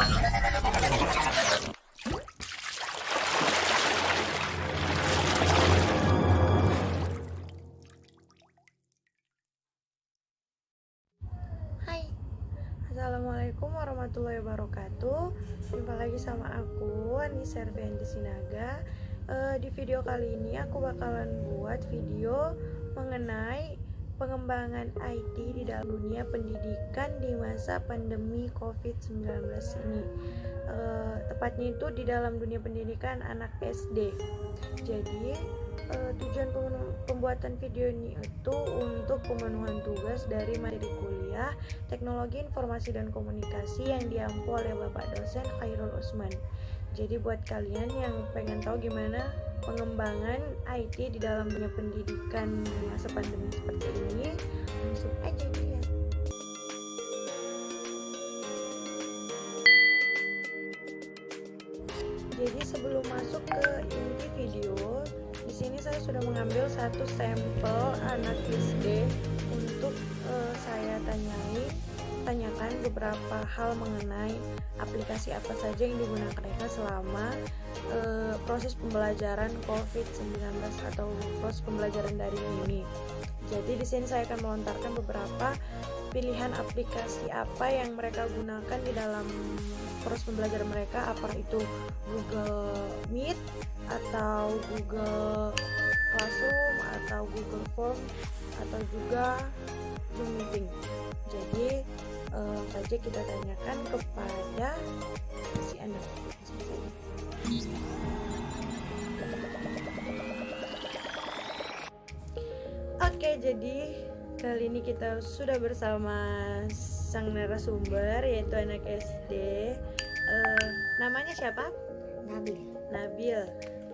Hai, Assalamualaikum warahmatullahi wabarakatuh. Jumpa lagi sama aku, Anissa Ervianti Sinaga. Di video kali ini aku bakalan buat video mengenai pengembangan IT di dalam dunia pendidikan di masa pandemi COVID-19 ini. Tepatnya itu di dalam dunia pendidikan anak SD. Jadi tujuan pembuatan video ini itu untuk pemenuhan tugas dari materi kuliah Teknologi Informasi dan Komunikasi yang diampu oleh Bapak dosen Khairul Usman. Jadi buat kalian yang pengen tahu gimana pengembangan IT di dalam dunia pendidikan di masa pandemi seperti ini, langsung aja lihat. Jadi sebelum masuk ke inti video, di sini saya sudah mengambil satu sampel anak SD untuk saya tanyakan beberapa hal mengenai aplikasi apa saja yang digunakan mereka selama proses pembelajaran COVID-19 atau proses pembelajaran daring ini. Jadi di sini saya akan melontarkan beberapa pilihan aplikasi apa yang mereka gunakan di dalam proses pembelajaran mereka, apa itu Google Meet atau Google Classroom atau Google Form atau juga Zoom Meeting. Jadi saja kita tanyakan kepada si anak. Oke, jadi kali ini kita sudah bersama sang narasumber yaitu anak SD. Namanya siapa? Nabil.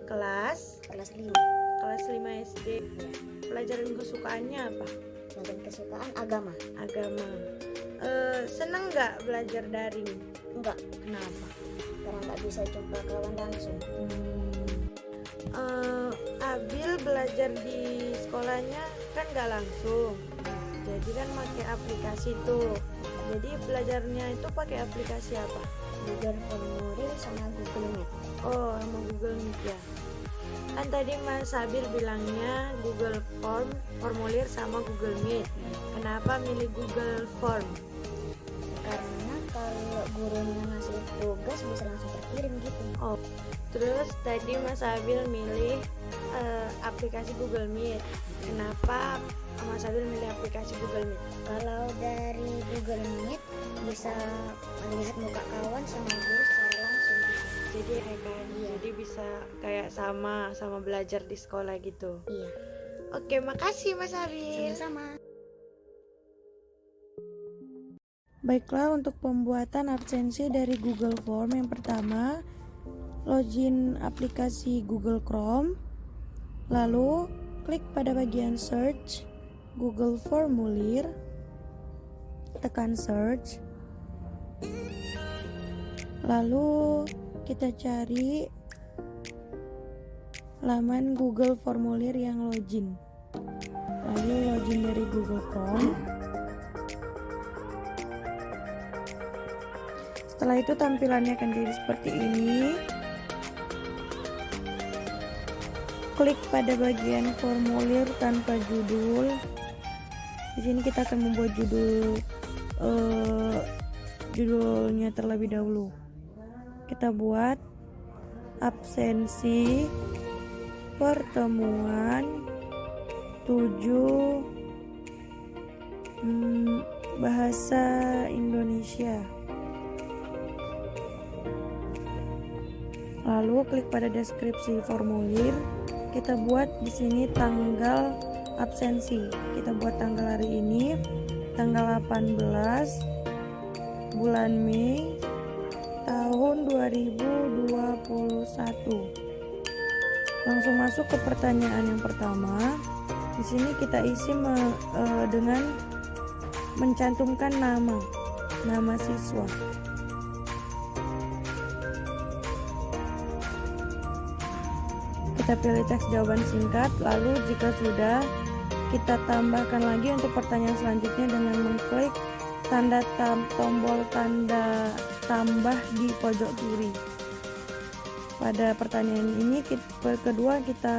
Kelas 5. Kelas 5 SD. Pelajaran kesukaannya apa? Pelajaran kesukaan agama. Seneng nggak belajar daring? Enggak, Kenapa? karena nggak bisa jumpa kawan langsung. Abil belajar di sekolahnya kan nggak langsung, jadi kan pakai aplikasi tuh. Jadi belajarnya itu pakai aplikasi apa? Google Formulir sama Google Meet. Oh, sama Google Meet ya. Kan tadi Mas Abil bilangnya Google Formulir sama Google Meet. Kenapa milih Google Form? Karena kalau gurunya ngasih tugas bisa langsung terkirim gitu. Oh, terus tadi Mas Abil milih aplikasi Google Meet. Kenapa Mas Abil milih aplikasi Google Meet? Kalau dari Google Meet bisa melihat muka kawan sama guru secara langsung gitu. Jadi jadi bisa kayak sama belajar di sekolah gitu. Iya. Oke, makasih Mas Abil. Sama-sama. Baiklah, untuk pembuatan absensi dari Google Form, yang pertama login aplikasi Google Chrome, lalu klik pada bagian search Google Formulir, tekan search, lalu kita cari laman Google Formulir yang login, lalu login dari Google Chrome. Setelah itu tampilannya akan jadi seperti ini. Klik pada bagian formulir tanpa judul. Di sini kita akan membuat judulnya terlebih dahulu. Kita buat absensi pertemuan 7 bahasa Indonesia. Lalu klik pada deskripsi formulir. Kita buat di sini tanggal absensi. Kita buat tanggal hari ini, tanggal 18 bulan Mei tahun 2021. Langsung masuk ke pertanyaan yang pertama. Di sini kita isi dengan mencantumkan nama siswa. Kita pilih teks jawaban singkat, lalu jika sudah, kita tambahkan lagi untuk pertanyaan selanjutnya dengan mengklik tombol tanda tambah di pojok kiri. Pada pertanyaan ini kedua kita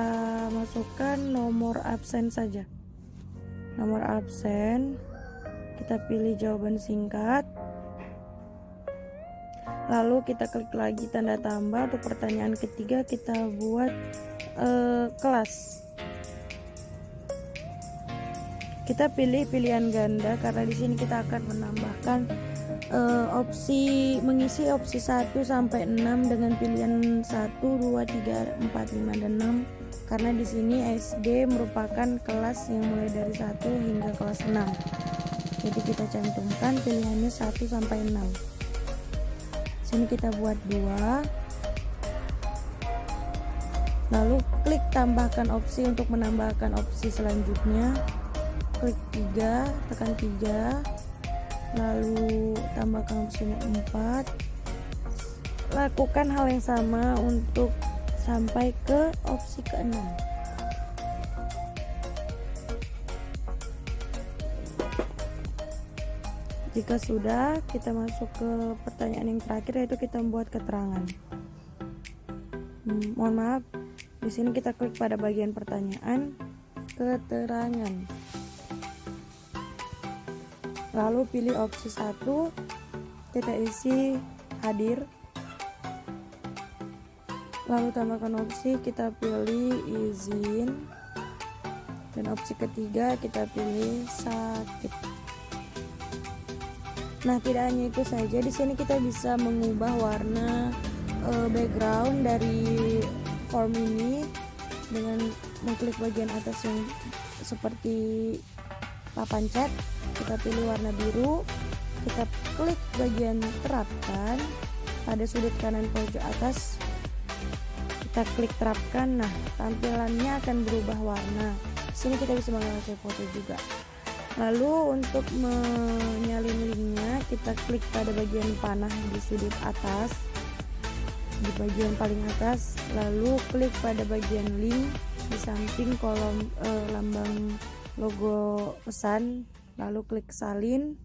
masukkan nomor absen saja. Nomor absen, kita pilih jawaban singkat. Lalu kita klik lagi tanda tambah. Untuk pertanyaan ketiga kita buat kelas. Kita pilih pilihan ganda karena di sini kita akan menambahkan mengisi opsi 1 sampai 6 dengan pilihan 1, 2, 3, 4, 5 dan 6 karena di sini SD merupakan kelas yang mulai dari 1 hingga kelas 6. Jadi kita cantumkan pilihannya 1 sampai 6. Sini kita buat 2. Lalu klik tambahkan opsi untuk menambahkan opsi selanjutnya. Klik 3, tekan 3. Lalu tambahkan opsi 4. Lakukan hal yang sama untuk sampai ke opsi ke-6. Jika sudah, kita masuk ke pertanyaan yang terakhir, yaitu kita membuat keterangan. Mohon maaf, di sini kita klik pada bagian pertanyaan keterangan. Lalu pilih opsi 1, kita isi hadir. Lalu tambahkan opsi, kita pilih izin. Dan opsi ketiga kita pilih sakit. Nah, tidak hanya itu saja, di sini kita bisa mengubah warna background dari form ini dengan mengklik bagian atas yang seperti papan chat. Kita pilih warna biru, kita klik bagian terapkan pada sudut kanan pojok atas, kita klik terapkan. Nah, tampilannya akan berubah warna. Di sini kita bisa mengambil foto juga. Lalu untuk menyalin linknya, kita klik pada bagian panah di sudut atas, di bagian paling atas, lalu klik pada bagian link di samping kolom lambang logo pesan. Lalu klik salin.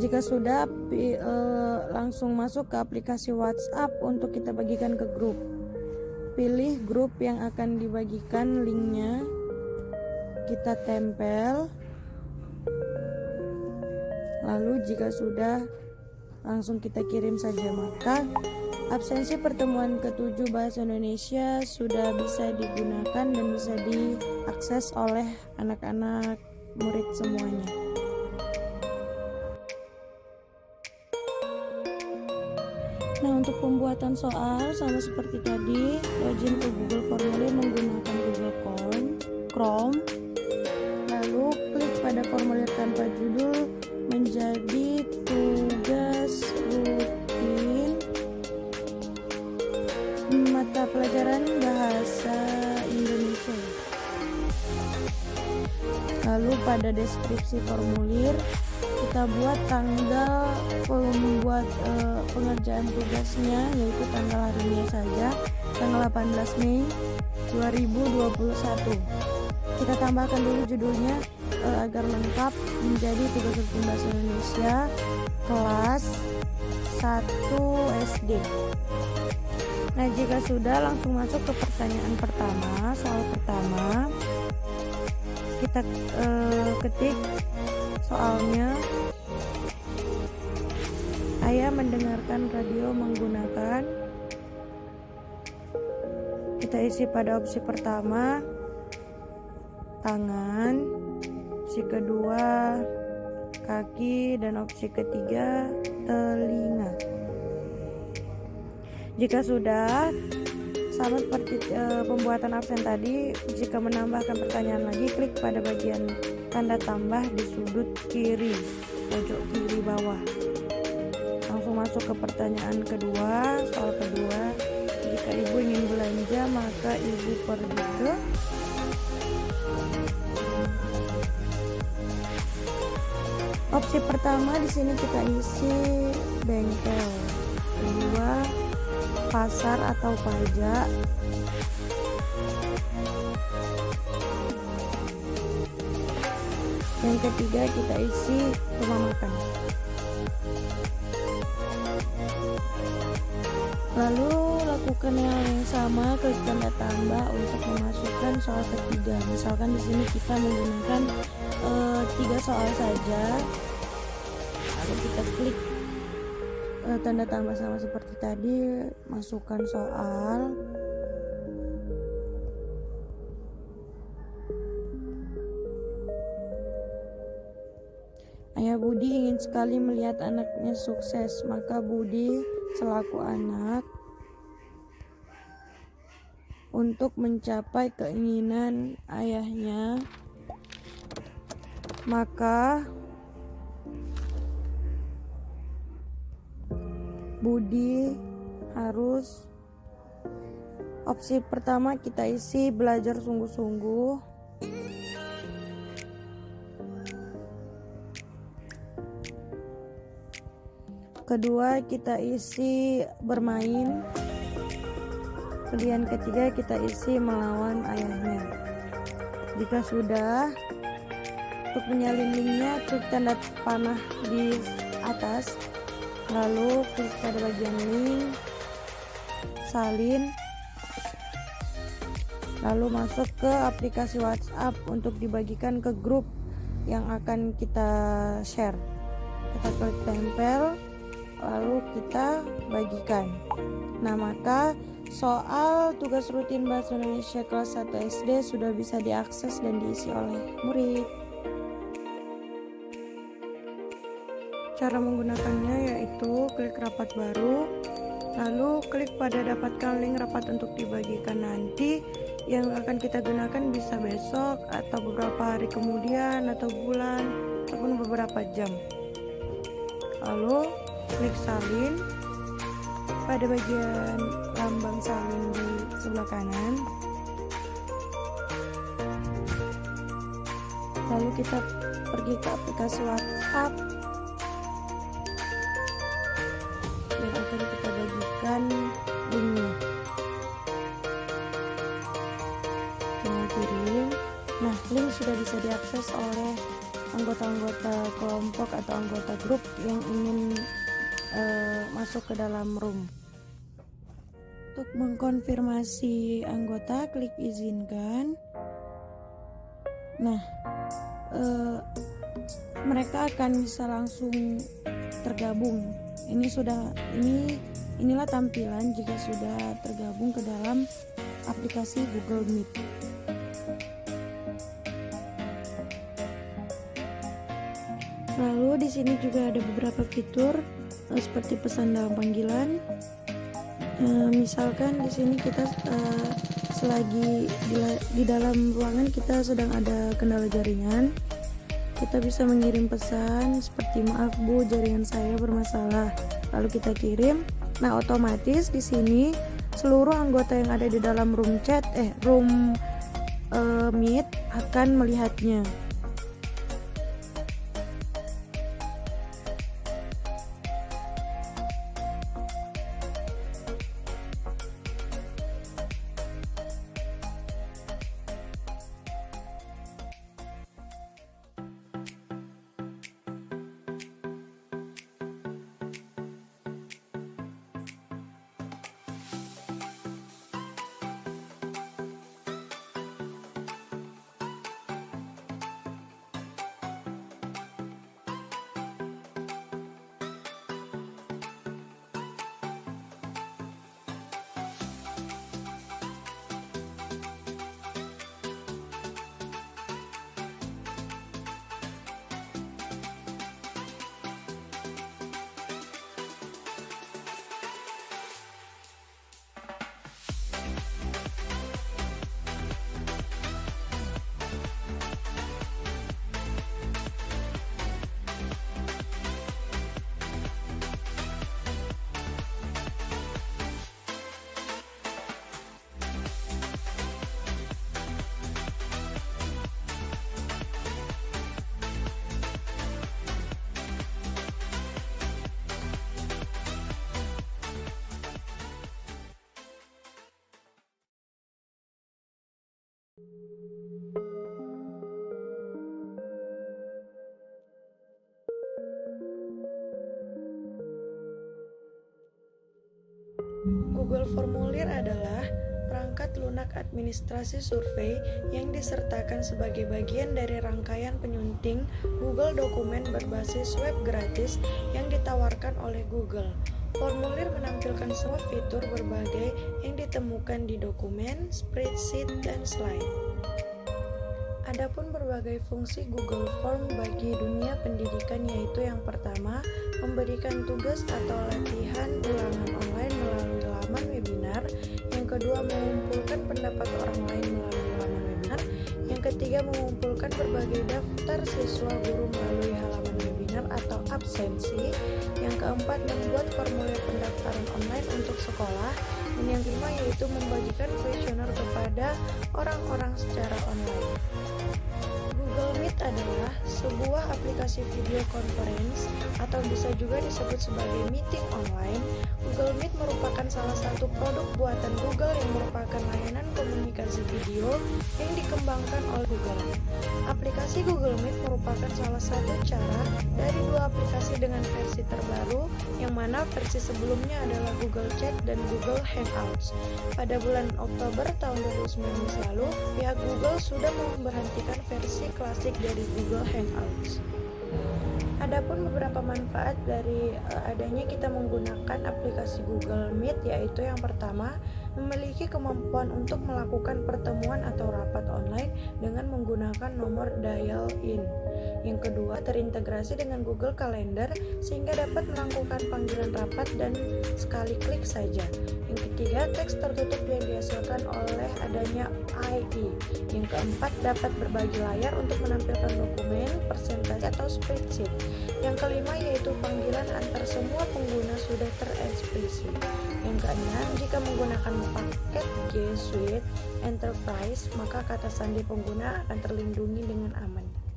Jika sudah, langsung masuk ke aplikasi WhatsApp untuk kita bagikan ke grup. Pilih grup yang akan dibagikan linknya, kita tempel. Lalu jika sudah, langsung kita kirim saja. Maka absensi pertemuan ke-7 Bahasa Indonesia sudah bisa digunakan dan bisa diakses oleh anak-anak murid semuanya. Nah, untuk pembuatan soal sama seperti tadi, login ke Google Formulir menggunakan Google Chrome. Lalu klik pada formulir tanpa judul menjadi tugas rutin mata pelajaran bahasa Indonesia. Lalu pada deskripsi formulir kita buat tanggal membuat pengerjaan tugasnya, yaitu tanggal harinya saja, tanggal 18 Mei 2021. Kita tambahkan dulu judulnya agar lengkap, menjadi tugas rutin bahasa Indonesia kelas 1 SD. Nah, jika sudah, langsung masuk ke pertanyaan pertama. Soal pertama, kita ketik soalnya. Ayah mendengarkan radio menggunakan. Kita isi pada opsi pertama tangan, opsi kedua kaki, dan opsi ketiga telinga. Jika sudah, sama seperti pembuatan absen tadi, jika menambahkan pertanyaan lagi, klik pada bagian tanda tambah di sudut kiri pojok kiri bawah. Langsung masuk ke pertanyaan kedua. Soal kedua, jika ibu ingin belanja, maka ibu pergi ke opsi pertama. Di sini kita isi bengkel. Kedua, pasar atau pajak. Yang ketiga kita isi rumah makan. Lalu lakukan hal yang sama, klik tanda tambah untuk memasukkan soal ketiga. Misalkan di sini kita menggunakan 3 soal saja. Lalu kita klik tanda tambah sama seperti tadi, masukkan soal. Ayah Budi ingin sekali melihat anaknya sukses, maka Budi selaku anak untuk mencapai keinginan ayahnya, maka Budi harus, opsi pertama kita isi belajar sungguh-sungguh. Kedua kita isi bermain. Pilihan ketiga kita isi melawan ayahnya. Jika sudah, untuk menyalin linknya klik tanda panah di atas, lalu klik pada bagian link, salin, lalu masuk ke aplikasi WhatsApp untuk dibagikan ke grup yang akan kita share. Kita klik tempel, lalu kita bagikan. Nah, maka soal tugas rutin Bahasa Indonesia kelas 1 SD sudah bisa diakses dan diisi oleh murid. Cara menggunakannya yaitu klik rapat baru, lalu klik pada dapatkan link rapat untuk dibagikan nanti. Yang akan kita gunakan bisa besok atau beberapa hari kemudian atau bulan ataupun beberapa jam. Lalu klik salin pada bagian lambang salin di sebelah kanan. Lalu kita pergi ke aplikasi WhatsApp yang akan kita bagikan linknya. Tinggal kirim. Nah, link sudah bisa diakses oleh anggota-anggota kelompok atau anggota grup yang ingin masuk ke dalam room. Untuk mengkonfirmasi anggota, klik izinkan. Nah, mereka akan bisa langsung tergabung. Inilah tampilan jika sudah tergabung ke dalam aplikasi Google Meet. Lalu di sini juga ada beberapa fitur seperti pesan dalam panggilan. Misalkan di sini kita selagi di dalam ruangan kita sedang ada kendala jaringan, kita bisa mengirim pesan seperti maaf Bu, jaringan saya bermasalah. Lalu kita kirim. Nah, otomatis di sini seluruh anggota yang ada di dalam room Meet akan melihatnya. Google Formulir adalah perangkat lunak administrasi survei yang disertakan sebagai bagian dari rangkaian penyunting Google Dokumen berbasis web gratis yang ditawarkan oleh Google. Formulir menampilkan semua fitur berbagai yang ditemukan di dokumen, spreadsheet, dan slide. Adapun berbagai fungsi Google Form bagi dunia pendidikan, yaitu yang pertama, memberikan tugas atau latihan ulangan online melalui laman webinar. Yang kedua, mengumpulkan pendapat orang lain melalui laman webinar. Yang ketiga, mengumpulkan berbagai daftar siswa guru melalui halaman webinar atau absensi. Yang keempat, membuat formulir pendaftaran online untuk sekolah. Dan yang kelima, yaitu membagikan kuesioner kepada orang-orang secara online. Google Meet adalah sebuah aplikasi video conference atau bisa juga disebut sebagai meeting online. Google Meet merupakan salah satu produk buatan Google yang merupakan layanan komunikasi video yang dikembangkan oleh Google. Aplikasi Google Meet merupakan salah satu cara dari dua aplikasi dengan versi terbaru, yang mana versi sebelumnya adalah Google Chat dan Google Hangouts. Pada bulan Oktober tahun 2019 lalu, pihak Google sudah memberhentikan versi klasik dari Google Hangouts. Adapun beberapa manfaat dari adanya kita menggunakan aplikasi Google Meet, yaitu yang pertama, memiliki kemampuan untuk melakukan pertemuan atau rapat online dengan menggunakan nomor dial-in. Yang kedua, terintegrasi dengan Google Calendar sehingga dapat melakukan panggilan rapat dan sekali klik saja. Yang ketiga, teks tertutup yang dihasilkan oleh adanya AI. Yang keempat, dapat berbagi layar untuk menampilkan dokumen, presentasi, atau spreadsheet. Yang kelima, yaitu panggilan antar semua pengguna sudah terekspresi. Yang keenam, jika menggunakan paket G Suite Enterprise, maka kata sandi pengguna akan terlindungi dengan aman.